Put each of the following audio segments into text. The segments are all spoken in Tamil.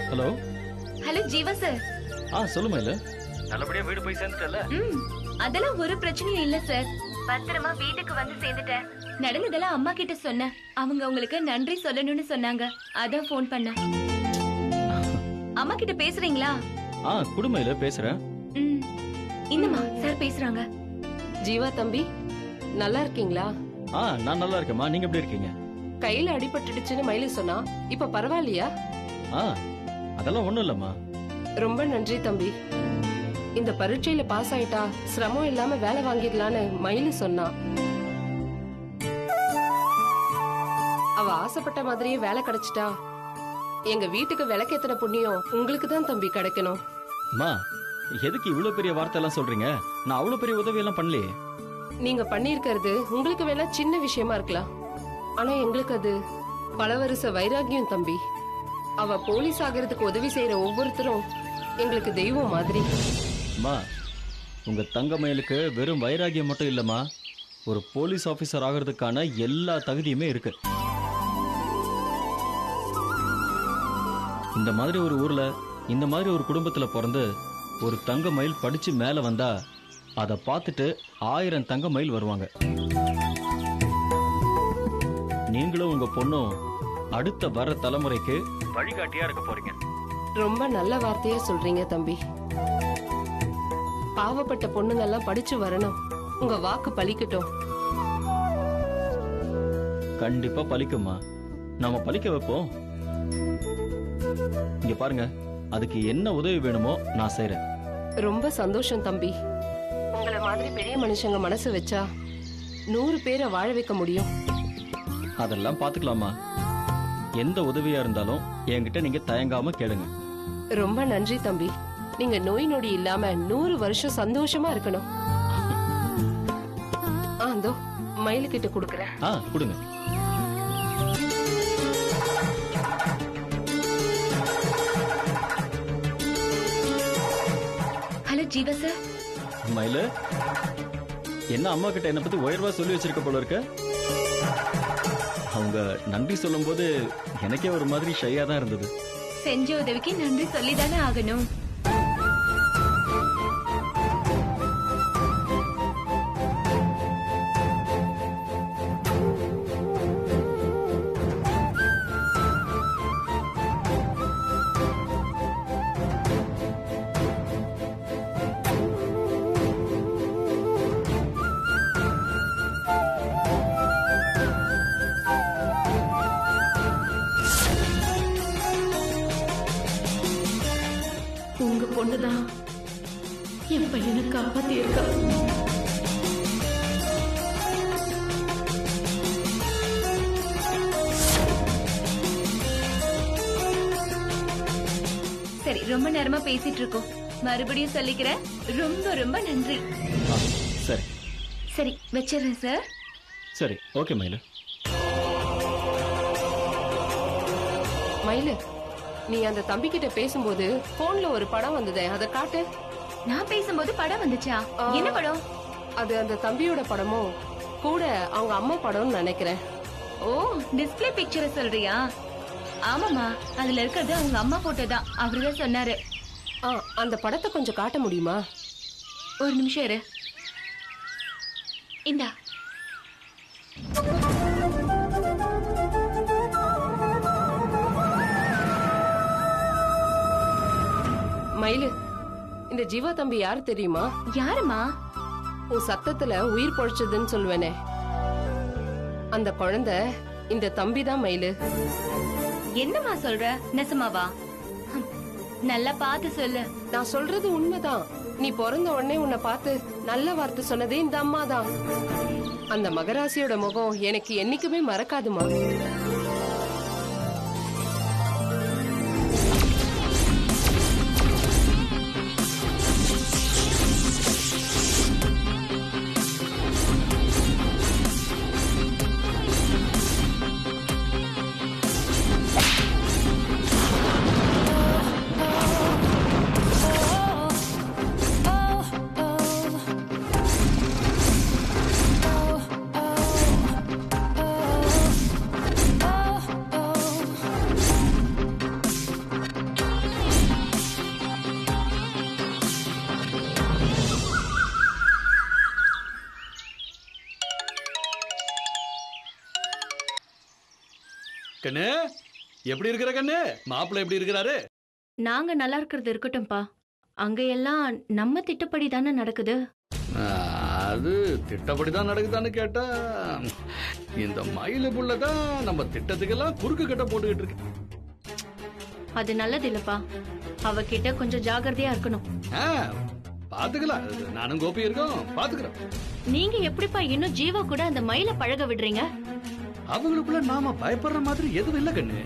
ஹலோ. Hello Jeeva sir. சொல்லுமா. இல்ல நல்லபடியா வீடு போய் சேர்ந்துட்டல? அதெல்லாம் ஒரு பிரச்சனையும் இல்ல சார். பத்திரமா வீட்டுக்கு வந்து சேர்ந்துட்டேன். நடந்ததெல்லாம் அம்மா கிட்ட சொன்னேன். அவங்க உங்களுக்கு நன்றி சொல்லணும்னு சொன்னாங்க. அதான் ஃபோன் பண்ணேன். அம்மா கிட்ட பேசுறீங்களா? குடுமையில பேசுறேன். இன்னமா சார் பேசுறாங்க. ஜீவா தம்பி, நல்லா இருக்கீங்களா? நான் நல்லா இருக்கேம்மா. நீங்க எப்படி இருக்கீங்க? கையில அடிபட்டுடுச்சுன்னு மயிலு சொன்னா, இப்ப பரவாயில்லையா? அதெல்லாம் ஒண்ணும் இல்லம்மா. ரொம்ப நன்றி தம்பி. இந்த பரீட்சையில பாஸ் ஆயிட்டா சிரமம் இல்லாம வேலை வாங்கிடலான்னு மயிலு சொன்னா. அவ ஆசைப்பட்ட மாதிரியே வேலை கிடைச்சிட்டா எங்க வீட்டுக்கு விளக்கேத்தின புண்ணியம் உங்களுக்கு தான் தம்பி கிடைக்கணும். அம்மா, எதுக்கு இவ்வளவு பெரிய வார்த்தை எல்லாம் சொல்றீங்க? நான் அவ்வளவு பெரிய உதவி எல்லாம் பண்ணலையே. நீங்க பண்ணிருக்கிறது உங்களுக்கு வேணா சின்ன விஷயமா இருக்கலாம். ஆனா எங்களுக்கு அது பல வருஷ வைராகியம் தம்பி. அவ போலீஸ் ஆகிறதுக்கு உதவி செய்யற ஒவ்வொருத்தரும் எங்களுக்கு தெய்வம் மாதிரி. அம்மா, உங்க தங்கமயிலுக்கு வெறும் வைராகியம் மட்டும் இல்லம்மா, ஒரு போலீஸ் ஆபீசர் ஆகிறதுக்கான எல்லா தகுதியுமே இருக்கு. இந்த மாதிரி ஒரு ஊர்ல, இந்த மாதிரி ஒரு குடும்பத்துல பிறந்து ஒரு தங்க மயில் படிச்சு மேல வந்தா அதை பார்த்துட்டு 1000 தங்க மயில் வருவாங்க. நீங்களும் உங்க பொண்ணும் அடுத்த வர தலைமுறைக்கு வழிகாட்டியா இருக்க போறீங்க. ரொம்ப நல்ல வார்த்தையா சொல்றீங்க தம்பி. பாவப்பட்ட பொண்ணுங்க எல்லாம் படிச்சு வரணும். உங்க வாக்கு பலிக்கட்டும். கண்டிப்பா பலிக்குமா. நாம பலிக்க வைப்போம். இங்க பாருங்க, அதுக்கு என்ன உதவி வேணுமோ நான் செய்றேன். ரொம்ப சந்தோஷம் தம்பி. உங்களை மாதிரி பெரிய மனுஷங்க மனசு வச்சா 100 பேரை வாழ வைக்க முடியும். அதெல்லாம் பாத்துக்கலாமா. எந்த உதவியா இருந்தாலும் என்கிட்ட நீங்க தயங்காம கேளுங்க. ரொம்ப நன்றி தம்பி. நீங்க நோய் நொடி இல்லாம 100 வருஷம் சந்தோஷமா இருக்கணும். அதோ மயிலு கிட்ட குடுக்கறேன். கொடுங்க. Hello Jeeva sir. மயிலு, என்ன அம்மா கிட்ட என்ன பத்தி உயர்வா சொல்லி வச்சிருக்க போல இருக்க? அவங்க நன்றி சொல்லும் போது எனக்கே ஒரு மாதிரி ஷையா தான் இருந்தது. செஞ்ச உதவிக்கு நன்றி சொல்லிதானே ஆகணும். உங்க பொண்ணுதான் என் பையனை காப்பாத்தி இருக்கா. சரி, ரொம்ப நேரமா பேசிட்டு இருக்கோம். மறுபடியும் சொல்லிக்கிறேன். ரொம்ப ரொம்ப நன்றி. சரி சரி, வச்சிடுறேன் சார். சரி, ஓகே மயிலு. மயிலு, நீ அந்த தம்பி கிட்ட பேசும்போது போன்ல ஒரு படம் வந்ததே, அதை காட்டு. நான் பேசும்போது படம் வந்துச்சா? என்ன படம்? அது அந்த தம்பியோட படமோ கூட அவங்க அம்மா படம்னு நினைக்கிறேன். ஓ, டிஸ்ப்ளே பிக்சரை சொல்றியா? ஆமாமா, அதுல இருக்கிறது அவங்க அம்மா போட்டோ தான். அவருதான் சொன்னாரு. அந்த படத்தை கொஞ்சம் காட்ட முடியுமா? ஒரு நிமிஷம் இரு. இந்தா. மயிலு, இந்த ஜீவா தம்பி யாரு தெரியுமா? யாருமா? உன் சத்தத்துல உயிர் பொழைச்சதுன்னு சொல்லுவேனே, அந்த குழந்தை இந்த தம்பி தான் மயிலு. என்னமா சொல்ற? நெசமாவா? நல்லா பார்த்து சொல்லு. நான் சொல்றது உண்மைதான். நீ பிறந்த உடனே உன்னை பார்த்து நல்ல வார்த்தை சொன்னதே இந்த அம்மா தான். அந்த மகராசியோட முகம் எனக்கு என்னைக்குமே மறக்காதுமா. கண்ணு எப்படி இருக்கிற கண்ணு? மாப்பிள்ளை எப்படி இருக்கிறாரு? நாங்க நல்லா இருக்கிறது இருக்கட்டும்பா. அங்க எல்லாம் நம்ம திட்டப்படி தானே நடக்குது. அது திட்டப்படிதான் நடக்குதான்னு கேட்டா இந்த மயிலு புள்ளதான் நம்ம திட்டத்துக்கெல்லாம் குறுக்கு கட்ட போட்டுக்கிட்டு இருக்கு. அது நல்லது இல்லப்பா. அவகிட்ட கொஞ்சம் ஜாகிரதையா இருக்கணும். பாத்துக்கலாம், நானும் கோபி இருக்கோம், பாத்துக்கிறோம். நீங்க எப்படிப்பா இன்னும் ஜீவா கூட அந்த மயில பழக விடுறீங்க? அவங்களுக்குள்ள நாம பயப்படுற மாதிரி எதுவும் இல்ல கண்ணு.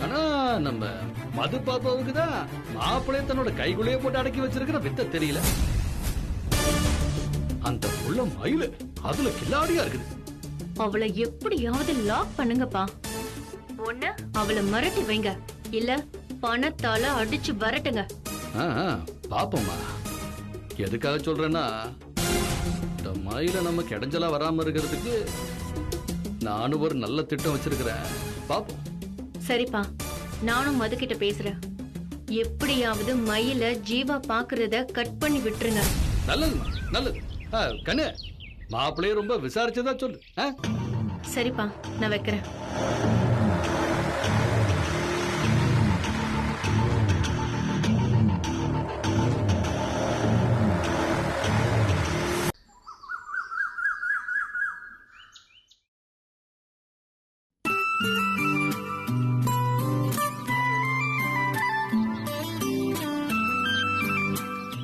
ஆனா நம்ம மது பாப்பாவுக்கு தான் மாப்பிள்ளைய தன்னோட கைக்குள்ளேயே போட்டு அடக்கி வச்சிருக்கிற வித்த தெரியல. அந்த புள்ள மயிலு அதுல கில்லாடியா இருக்குது. அவளை எப்படியாவது லாக் பண்ணுங்கப்பா. ஒண்ணு அவளை மிரட்டி வைங்க, இல்ல பணத்தால அடிச்சு வரட்டுங்க. பாப்போமா. எதுக்காக சொல்றேன்னா இந்த மயில நம்ம கிடைஞ்சலா வராம இருக்கிறதுக்கு நானும் ஒரு நல்ல திட்டம் வச்சிருக்கிறேன். பாப்போம். சரிப்பா, நானும் மது கிட்ட பேசுறேன். எப்படியாவது மயில ஜீவா பாக்குறத கட் பண்ணி விட்டுருங்க. நல்லது நல்லது. கண்ணு மாப்பிள்ளைய ரொம்ப விசாரிச்சதா சொல்லு. சரிப்பா, நான் வைக்கிறேன்.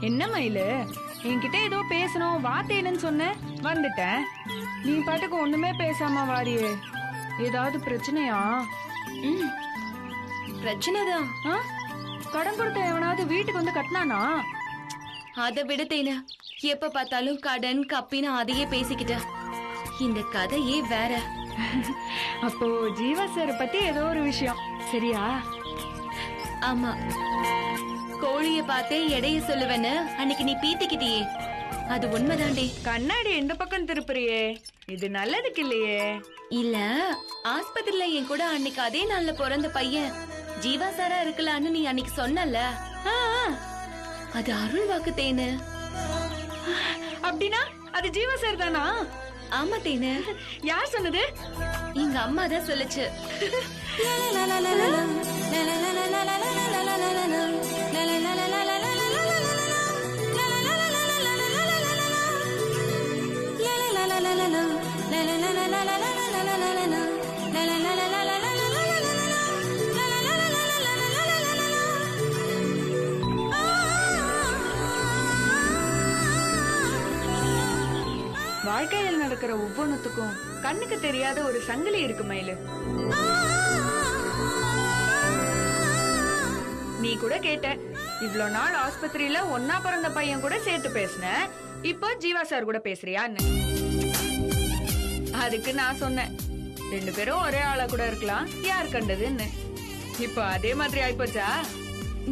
என்ன மயிலு, என்கிட்ட ஏதோ பேசணும் வார்த்தை என்னன்னு சொன்ன, வந்துட்டேன். நீ பாட்டுக்கு ஒண்ணுமே பேசாம வாரியே, ஏதாவது பிரச்சனையா? பிரச்சனைதான். கடன் கொடுத்த எவனாவது வீட்டுக்கு வந்து கட்டினானா? அதை விடுத்தேன. எப்ப பார்த்தாலும் கடன் கப்பின்னு அதையே பேசிக்கிட்ட. இந்த கதையே வேற. அப்போ ஜீவா சார் பத்தி ஏதோ ஒரு விஷயம், சரியா? ஆமா, கோழிய பார்த்தே எடைய சொல்லுவேன்னு அன்னைக்கு நீ பீத்திக்கிட்டியே, அது உண்மைதாண்டி. கண்ணாடி இந்த பக்கம் திருப்புறியே, இது நல்லதுக்கு இல்லையே. இல்ல, ஆஸ்பத்திரியில என் கூட அன்னைக்கு அதே நாள்ல பிறந்த பையன் ஜீவா சாரா இருக்கலான்னு நீ அன்னைக்கு சொன்னல, அது அருள் வாக்கு தேனு. அப்படின்னா அது ஜீவா சார் தானா? ஆமா தேனு. யார் சொன்னது? எங்க அம்மா தான் சொல்லுச்சு. வாழ்க்கையில் நடக்கிற ஒவ்வொன்னுத்துக்கும் கண்ணுக்கு தெரியாத ஒரு சங்கிலி இருக்கு மயிலு. நீ கூட கேட்ட, இவ்ளோ நாள் ஆஸ்பத்திரியில ஒன்னா பிறந்த பையன் கூட சேர்த்து பேசின, இப்போ ஜீவா சார் கூட பேசுறியான்னு. அதுக்கு நான் சொன்னேன், 2 பேரும் ஒரே ஆளா கூட இருக்கலாம், யார் கண்டதுன்னு. இப்போ அதே மாதிரி ஆயிப்போச்சா?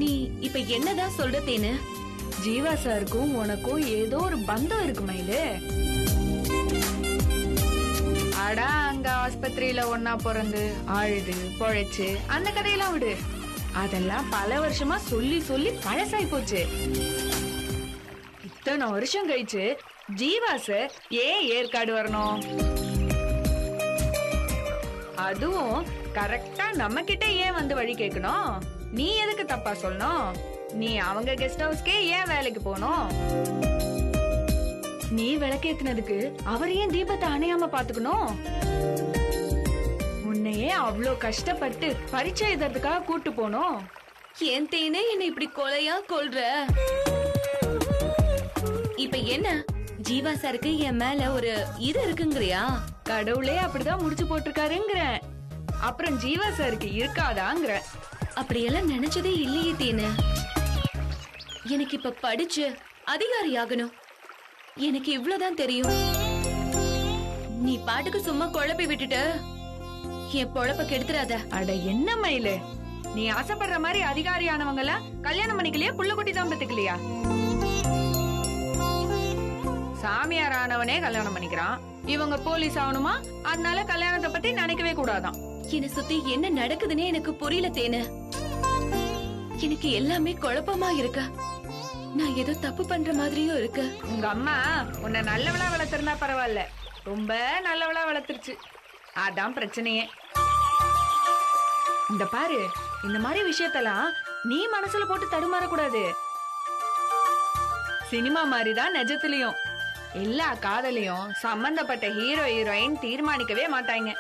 நீ இப்ப என்னதான் சொல்ற தேனு? ஜீவா சாருக்கும் உனக்கும் ஏதோ ஒரு பந்தம் இருக்கு மயிலு. அடா, அங்க ஆஸ்பத்திரியில ஒன்னா பிறந்து அழுது பொழைச்சு அந்த கதையெல்லாம் விடு. அதெல்லாம் பல வருஷமா சொல்லி சொல்லி பழசாய் போச்சு. இத்தனை வருஷம் கழிச்சு ஜீவா சார் ஏன் ஏற்காடு வரணும்? அதுவும் கரெக்டா நம்ம கிட்ட ஏன் வந்து வழி கேட்கணும்? நீ எதுக்கு தப்பா சொல்லணும்? நீ அவங்க கெஸ்ட் ஹவுஸ்க்கே ஏன் வேலைக்கு போகணும்? நீ விளக்கேத்தினதுக்கு அவர் ஏன் தீபத்தை அணையாம பாத்துக்கணும்? உன்னையே அவ்வளோ கஷ்டப்பட்டு பரீட்சை எழுதுறதுக்காக கூட்டு போனோம். ஏன் தேனே என்ன இப்படி கொலையா கொல்ற? இப்ப என்ன, ஜீவா சாருக்கு என் மேல ஒரு இது இருக்குங்கறியா? கடவுளே அப்படிதான் முடிச்சு போட்டிருக்காருங்கிற. அப்புறம் ஜீவா சாருக்கு இருக்காதாங்கிற. அப்படியெல்லாம் நினைச்சதே இல்லையே தேனு. எனக்கு இப்ப படிச்சு அதிகாரி ஆகணும். எனக்கு இவ்வளவுதான் தெரியும். நீ பாட்டுக்கு சும்மா குழப்பி விட்டுட்டு என் பொழப்ப கெடுத்துறாத. அட என்ன மயிலு, நீ ஆசைப்படுற மாதிரி அதிகாரி ஆனவங்கள கல்யாணம் பண்ணிக்கலையா? புள்ள குட்டி தான் பெத்துக்கலையா? சாமியார் ஆனவனே கல்யாணம் பண்ணிக்கிறான். இவங்க போலீஸ் ஆகணுமா? அதனால கல்யாணத்தை பத்தி நினைக்கவே கூடாதான். என்னை சுத்தி என்ன நடக்குதுன்னே எனக்கு புரியல தேனு. எனக்கு எல்லாமே குழப்பமா இருக்கு. நான் ஏதோ தப்பு பண்ற மாதிரியும் இருக்கு. உங்க அம்மா உன்னை நல்லவளா வளர்த்திருந்தா பரவாயில்ல, ரொம்ப நல்லவளா வளர்த்துருச்சு. அதான் பிரச்சனையே. இந்த பாரு, இந்த மாதிரி விஷயத்தெல்லாம் நீ மனசுல போட்டு தடுமாற கூடாது. சினிமா மாதிரிதான் நிஜத்திலயும் எல்லா காதலையும் சம்பந்தப்பட்ட ஹீரோ ஹீரோயின் தீர்மானிக்கவே மாட்டாங்க.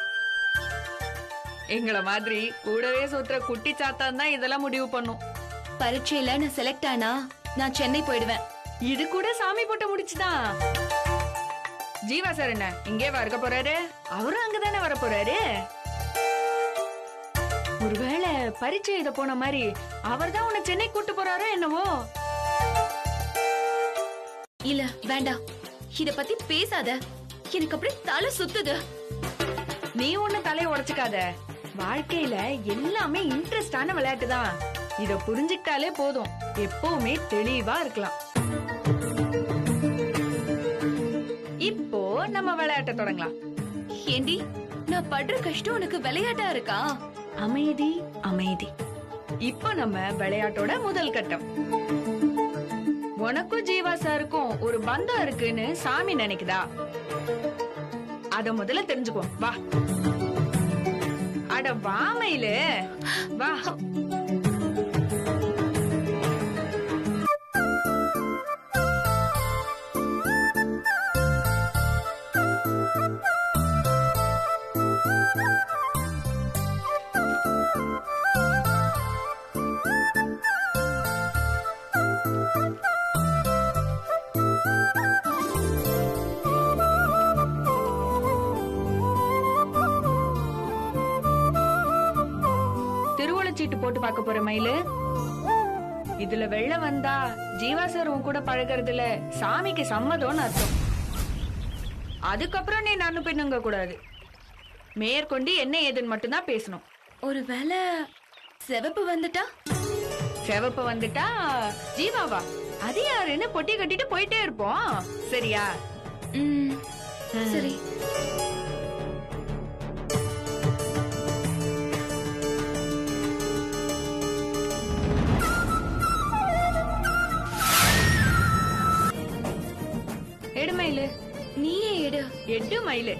எங்கள மாதிரி கூடவே சுத்துற குட்டி சாத்தான் தான் இதெல்லாம் முடிவு பண்ணும். பரீட்சையில நான் செலக்ட் ஆனா நான் சென்னை போயிடுவேன். இது கூட சாமி போட்டு முடிச்சுதான். ஜீவா சார் என்ன இங்கே இருக்க போறாரு? அவரும் அங்கதானே வர போறாரு. ஒருவேளை பரீட்சை இத போன மாதிரி அவர்தான் உன்னை சென்னை கூட்டு போறாரோ என்னவோ. இல்ல வேண்டாம், இத பத்தி பேசாத. எனக்கு அப்படியே தலை சுத்துது. நீ ஒண்ணு தலையை உடைச்சுக்காத. வாழ்க்கையில எல்லாமே இன்ட்ரெஸ்டான விளையாட்டு தான். இத புரிஞ்சுக்கிட்டாலே போதும், எப்பவுமே தெளிவா இருக்கலாம். இப்போ நம்ம விளையாட்ட தொடங்கலாம். ஏண்டி, நான் படுற கஷ்டம் உனக்கு விளையாட்டா இருக்கா? அமைதி அமைதி. இப்போ நம்ம விளையாட்டோட முதல் கட்டம். உனக்கும் ஜீவா சாருக்கும் ஒரு பந்தம் இருக்குன்னு சாமி நினைக்குதா? அத முதல்ல தெரிஞ்சுக்கோ. வா. அட வாமையில வா. சீட்டு போட்டு பார்க்க போற மயிலு. இதுல வெள்ளம் வந்தா ஜீவா சார் உன் கூட பழகிறதுல சாமிக்கு சம்மதம்னு அர்த்தம். அதுக்கப்புறம் நீ நானும் பெண்ணுங்க கூடாது. மேற்கொண்டு என்ன ஏதுன்னு மட்டும்தான் பேசணும். ஒருவேளை சிவப்பு வந்துட்டா? சிவப்பு வந்துட்டா ஜீவாவா? அது யாருன்னு பொட்டி கட்டிட்டு போயிட்டே இருப்போம். சரியா? சரி. எடு மயிலு. நீயே எடு. எடு மயிலு.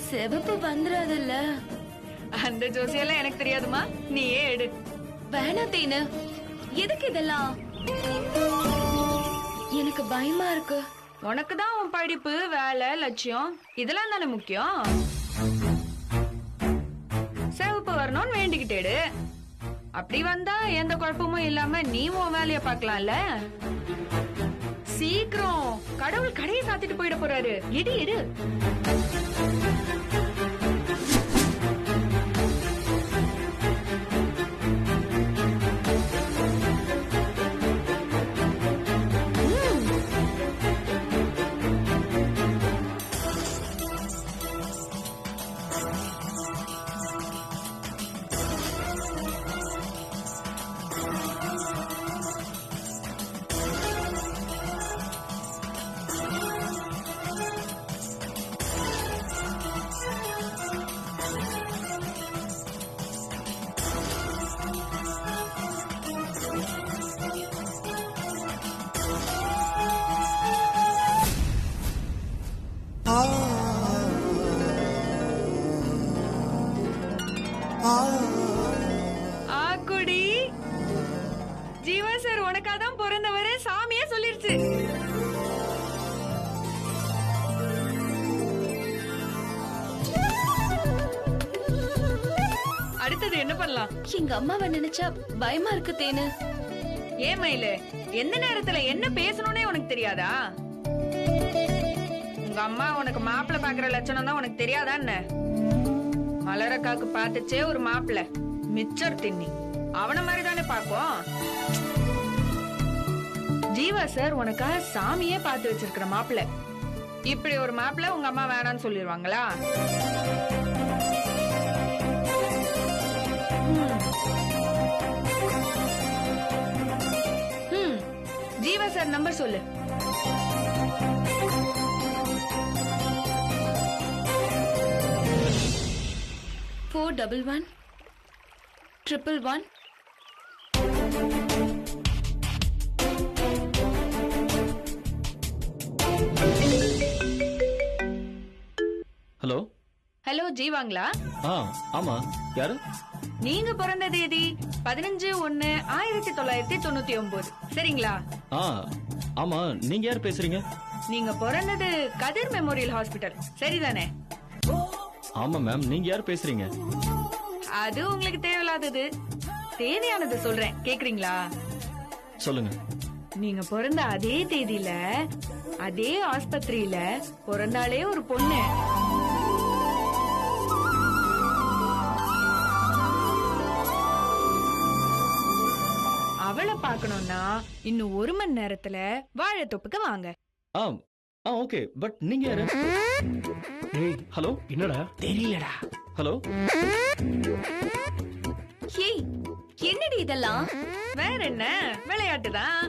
சிவப்பு வந்துடாதல்ல? அந்த ஜோசியெல்லாம் எனக்கு தெரியாதுமா, நீயே எடு. வேணா தேனு, எதுக்கு இதெல்லாம்? எனக்கு பயமா இருக்கு. உனக்குதான் உன் படிப்பு, வேலை, லட்சியம் இதெல்லாம் தானே முக்கியம். சிவப்பு வரணும்னு வேண்டிக்கிட்டேடு. அப்படி வந்தா எந்த குழப்பமும் இல்லாம நீ உன் வேலைய பாக்கலாம்ல. சீக்கிரம், கடவுள் கடையை சாத்திட்டு போயிட போறாரு. எடு எடு. ஆக்குடி, ஜீவா சார் உனக்காதான் பிறந்தவரு சாமியே சொல்லிருச்சு. அடுத்தது என்ன பண்ணலாம்? எங்க அம்மாவை நினைச்சா பயமா இருக்கு தேனு. ஏன் மயிலு, எந்த நேரத்துல என்ன பேசணும்னே உனக்கு தெரியாதா? உங்க அம்மா உனக்கு மாப்பிள்ள பாக்குற லட்சணம் தான் உனக்கு தெரியாதா என்ன? மலரக்காக்கு பாத்துச்சே ஒரு மாப்பிள்ள, மிச்சர் தின்னி அவன மாதிரி தானே பாக்கும். ஜீவா சார் உனக்காக சாமியே பார்த்து வச்சிருக்கிற மாப்பிள்ள. இப்படி ஒரு மாப்பிள்ள உங்க அம்மா வேணான்னு சொல்லிடுவாங்களா? ஜீவா சார் நம்பர் சொல்லு. ஃபோர் 11 111. ஹலோ, ஹலோ ஜீவாங்களா? ஆ ஆமா, யாரு? நீங்க பிறந்த தேதி 15/1/1999 சரிங்களா? ஆ ஆமா, நீங்க யார் பேசுறீங்க? நீங்க பிறந்தது கதிர் மெமோரியல் ஹாஸ்பிட்டல் சரிதானே? ஆமா மேம், நீங்க யார் பேசுறீங்க? அது உங்களுக்கு தேவையில்லாதது. தேவையானது சொல்றேன், கேக்குறீங்களா? சொல்லுங்க. நீங்க பிறந்த அதே தேதியில அதே ஆஸ்பத்திரியில பிறந்தாலே ஒரு பொண்ணு. அவளை பார்க்கணும்னா இன்னும் 1 மணி நேரத்துல வாழைத்தோப்புக்கு வாங்க. ஆ ஆ ஓகே, பட் நீங்க யாரு? டேய் ஹலோ, என்னடா தெரியலடா. ஹலோ. ஏய், என்னடி இதெல்லாம்? வேற என்ன, விளையாட்டுதான்.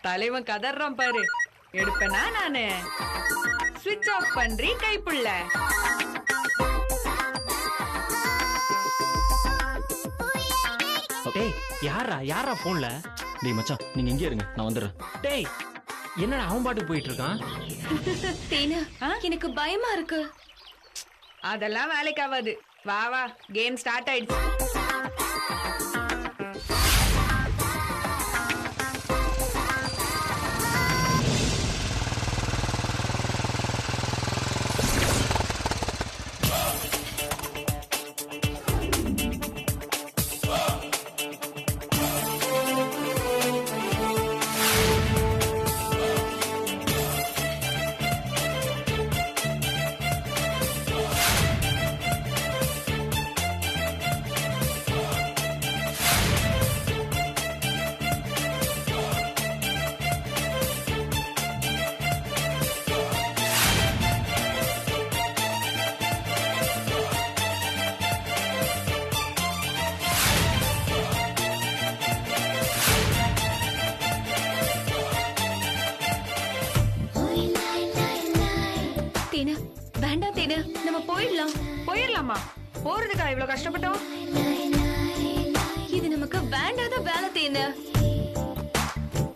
தலைவன் கதறான் பாரு. எடுப்பேனா நானு? ஸ்விட்ச் ஆஃப் பண்றீ கைப்புள்ள. டேய் யாரா போன்ல? டேய் மச்சான், நீங்க இங்கே இருங்க, நான் வந்துடுறேன். டேய் என்னடா அவன் பாட்டுக்கு போயிட்டு இருக்கான்? தேனு, எனக்கு பயமா இருக்கு. அதெல்லாம் வேலைக்கு ஆகாது. வா வா, கேம் ஸ்டார்ட் ஆயிடுச்சு. தேனு, வேண்டாம் தேனு, நம்ம போயிடலாம். போயிடலாமா? போறதுக்கா இவ்வளவு கஷ்டப்பட்டோம்? இது நமக்கு வேண்டாத வேலை தேனு.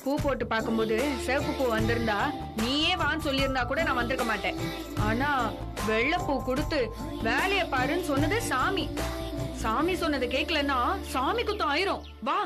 பூ போட்டு பார்க்கும்போது சிவப்பு பூ வந்திருந்தா நீயே வான்னு சொல்லியிருந்தா கூட நான் வந்திருக்க மாட்டேன். ஆனா வெள்ளைப்பூ கொடுத்து வேலைய பாருன்னு சொன்னது சாமி. சாமி சொன்னதை கேட்கலன்னா சாமி குத்தம் ஆயிரும். வா.